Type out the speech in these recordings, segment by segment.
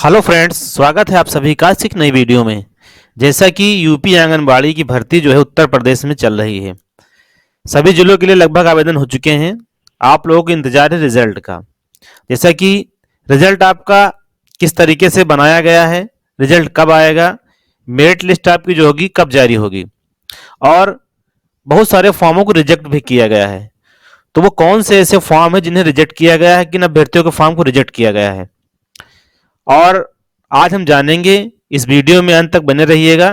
Hello friends, स्वागत है आप सभी का एक नई वीडियो में। जैसा कि यूपी आंगनबाड़ी की भर्ती जो है उत्तर प्रदेश में चल रही है। सभी जिलों के लिए लगभग आवेदन हो चुके हैं। आप लोगों को इंतजार है रिजल्ट का। जैसा कि रिजल्ट आपका किस तरीके से बनाया गया है, रिजल्ट कब आएगा, मेरिट लिस्ट आपकी जो होगी कब जारी होगी, और बहुत सारे फॉर्मों को रिजेक्ट भी किया गया है। तो वो कौन से ऐसे फॉर्म है जिन्हें रिजेक्ट किया गया है, किन अभ्यर्थियों के फॉर्म को रिजेक्ट किया गया है, और आज हम जानेंगे। इस वीडियो में अंत तक बने रहिएगा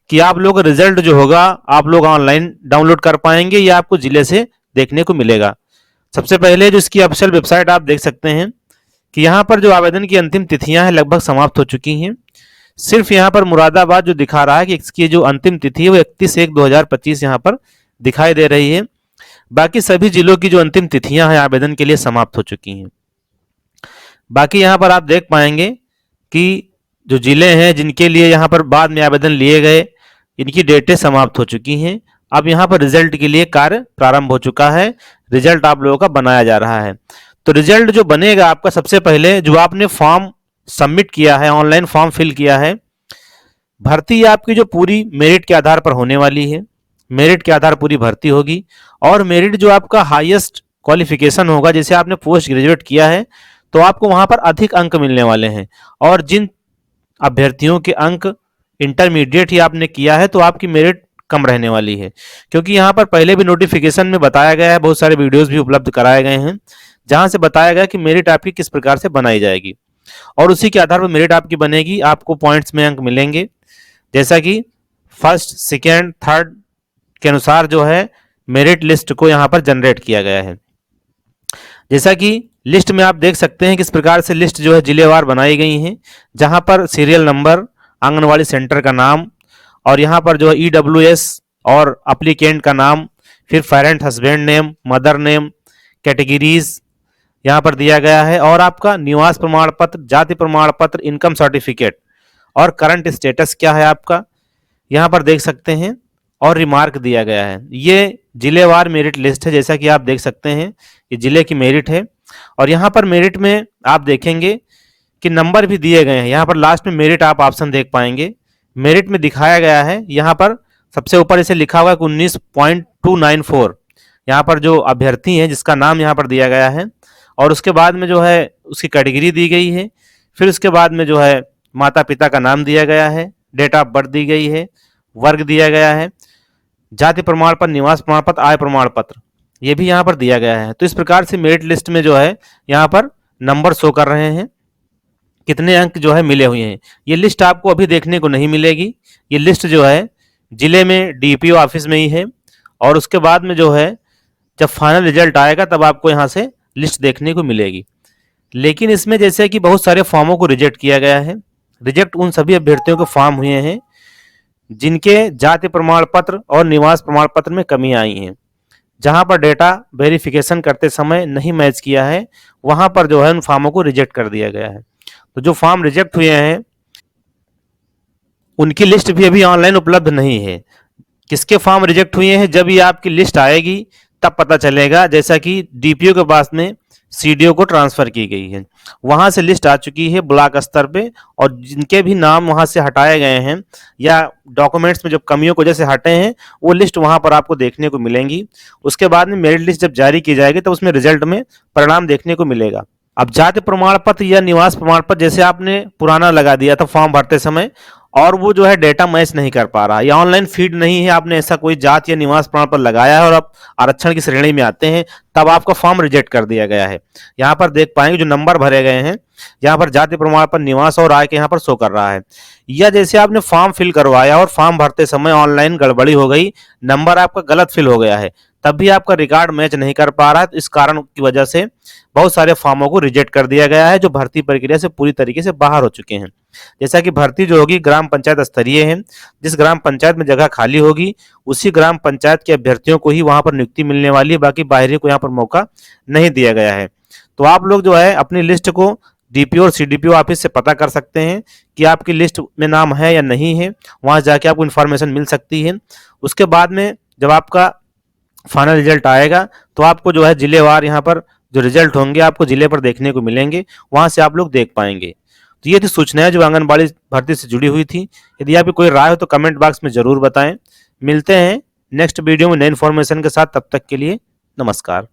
कि आप लोग रिजल्ट जो होगा आप लोग ऑनलाइन डाउनलोड कर पाएंगे या आपको जिले से देखने को मिलेगा। सबसे पहले जो इसकी ऑफिशियल वेबसाइट आप देख सकते हैं कि यहाँ पर जो आवेदन की अंतिम तिथियां हैं लगभग समाप्त हो चुकी हैं। सिर्फ यहाँ पर मुरादाबाद जो दिखा रहा है कि इसकी जो अंतिम तिथि है वो 31/1/2025 यहाँ पर दिखाई दे रही है। बाकी सभी जिलों की जो अंतिम तिथियां हैं आवेदन के लिए समाप्त हो चुकी हैं। बाकी यहाँ पर आप देख पाएंगे कि जो जिले हैं जिनके लिए यहाँ पर बाद में आवेदन लिए गए, इनकी डेटें समाप्त हो चुकी हैं। अब यहाँ पर रिजल्ट के लिए कार्य प्रारंभ हो चुका है। रिजल्ट आप लोगों का बनाया जा रहा है। तो रिजल्ट जो बनेगा आपका, सबसे पहले जो आपने फॉर्म सबमिट किया है, ऑनलाइन फॉर्म फिल किया है, भर्ती आपकी जो पूरी मेरिट के आधार पर होने वाली है। मेरिट के आधार पूरी भर्ती होगी। और मेरिट जो आपका हाईएस्ट क्वालिफिकेशन होगा, जैसे आपने पोस्ट ग्रेजुएट किया है तो आपको वहां पर अधिक अंक मिलने वाले हैं। और जिन अभ्यर्थियों के अंक इंटरमीडिएट ही आपने किया है तो आपकी मेरिट कम रहने वाली है। क्योंकि यहाँ पर पहले भी नोटिफिकेशन में बताया गया है, बहुत सारे वीडियोस भी उपलब्ध कराए गए हैं जहां से बताया गया कि मेरिट आपकी किस प्रकार से बनाई जाएगी, और उसी के आधार पर मेरिट आपकी बनेगी। आपको पॉइंट्स में अंक मिलेंगे, जैसा कि फर्स्ट, सेकेंड, थर्ड के अनुसार जो है मेरिट लिस्ट को यहाँ पर जनरेट किया गया है। जैसा कि लिस्ट में आप देख सकते हैं किस प्रकार से लिस्ट जो है जिलेवार बनाई गई है, जहां पर सीरियल नंबर, आंगनवाड़ी सेंटर का नाम, और यहाँ पर जो है ईडब्ल्यूएस और अप्लीकेंट का नाम, फिर parent husband name, mother name, categories यहाँ पर दिया गया है, और आपका निवास प्रमाण पत्र, जाति प्रमाण पत्र, इनकम सर्टिफिकेट और करंट स्टेटस क्या है आपका, यहाँ पर देख सकते हैं। और रिमार्क दिया गया है। ये जिलेवार मेरिट लिस्ट है, जैसा कि आप देख सकते हैं ये जिले की मेरिट है। और यहाँ पर मेरिट में आप देखेंगे कि नंबर भी दिए गए हैं। यहाँ पर लास्ट में मेरिट आप ऑप्शन देख पाएंगे। मेरिट में दिखाया गया है, यहाँ पर सबसे ऊपर इसे लिखा हुआ है 19.294। यहाँ पर जो अभ्यर्थी हैं जिसका नाम यहाँ पर दिया गया है, और उसके बाद में जो है उसकी कैटेगरी दी गई है। फिर उसके बाद में जो है माता पिता का नाम दिया गया है, डेट ऑफ बर्थ दी गई है, वर्ग दिया गया है, जाति प्रमाण पत्र, निवास प्रमाण पत्र, आय प्रमाण पत्र ये भी यहाँ पर दिया गया है। तो इस प्रकार से मेरिट लिस्ट में जो है यहाँ पर नंबर शो कर रहे हैं, कितने अंक जो है मिले हुए हैं। ये लिस्ट आपको अभी देखने को नहीं मिलेगी। ये लिस्ट जो है जिले में डीपीओ ऑफिस में ही है, और उसके बाद में जो है जब फाइनल रिजल्ट आएगा तब आपको यहाँ से लिस्ट देखने को मिलेगी। लेकिन इसमें जैसे कि बहुत सारे फॉर्मों को रिजेक्ट किया गया है। रिजेक्ट उन सभी अभ्यर्थियों के फॉर्म हुए हैं जिनके जाति प्रमाण पत्र और निवास प्रमाण पत्र में कमी आई है। जहां पर डेटा वेरिफिकेशन करते समय नहीं मैच किया है, वहां पर जो है उन फॉर्मों को रिजेक्ट कर दिया गया है। तो जो फॉर्म रिजेक्ट हुए हैं उनकी लिस्ट भी अभी ऑनलाइन उपलब्ध नहीं है। किसके फॉर्म रिजेक्ट हुए हैं, जब ये आपकी लिस्ट आएगी तब पता चलेगा। जैसा कि डीपीओ के पास में सीडीओ को ट्रांसफर की गई है, वहां से लिस्ट आ चुकी है ब्लॉक स्तर पे, और जिनके भी नाम वहां से हटाए गए हैं या डॉक्यूमेंट्स में जो कमियों को जैसे हटे हैं वो लिस्ट वहां पर आपको देखने को मिलेंगी। उसके बाद में मेरिट लिस्ट जब जारी की जाएगी तो उसमें रिजल्ट में परिणाम देखने को मिलेगा। अब जाति प्रमाण पत्र या निवास प्रमाण पत्र जैसे आपने पुराना लगा दिया था फॉर्म भरते समय, और वो जो है डेटा मैच नहीं कर पा रहा, या ऑनलाइन फीड नहीं है, आपने ऐसा कोई जात या निवास प्रमाण पत्र लगाया है और आप आरक्षण की श्रेणी में आते हैं, तब आपका फॉर्म रिजेक्ट कर दिया गया है। यहाँ पर देख पाएंगे जो नंबर भरे गए हैं, यहाँ पर जाति प्रमाण पत्र, निवास और आय के यहाँ पर शो कर रहा है। या जैसे आपने फॉर्म फिल करवाया और फॉर्म भरते समय ऑनलाइन गड़बड़ी हो गई, नंबर आपका गलत फिल हो गया है, तब भी आपका रिकॉर्ड मैच नहीं कर पा रहा है। तो इस कारण की वजह से बहुत सारे फॉर्मों को रिजेक्ट कर दिया गया है जो भर्ती प्रक्रिया से पूरी तरीके से बाहर हो चुके हैं। जैसा कि भर्ती जो होगी ग्राम पंचायत स्तरीय है। जिस ग्राम पंचायत में जगह खाली होगी उसी ग्राम पंचायत के अभ्यर्थियों को ही वहां पर नियुक्ति मिलने वाली है, बाकी बाहरी को यहाँ पर मौका नहीं दिया गया है। तो आप लोग जो है अपनी लिस्ट को डीपीओ और सीडीपीओ ऑफिस से पता कर सकते हैं कि आपकी लिस्ट में नाम है या नहीं है, वहां जाके आपको इन्फॉर्मेशन मिल सकती है। उसके बाद में जब आपका फाइनल रिजल्ट आएगा तो आपको जो है जिलेवार यहाँ पर जो रिजल्ट होंगे आपको जिले पर देखने को मिलेंगे, वहां से आप लोग देख पाएंगे। तो ये थी सूचनाएं जो आंगनबाड़ी भर्ती से जुड़ी हुई थी। यदि आपकी कोई राय हो तो कमेंट बॉक्स में जरूर बताएं। मिलते हैं नेक्स्ट वीडियो में नई इन्फॉर्मेशन के साथ, तब तक के लिए नमस्कार।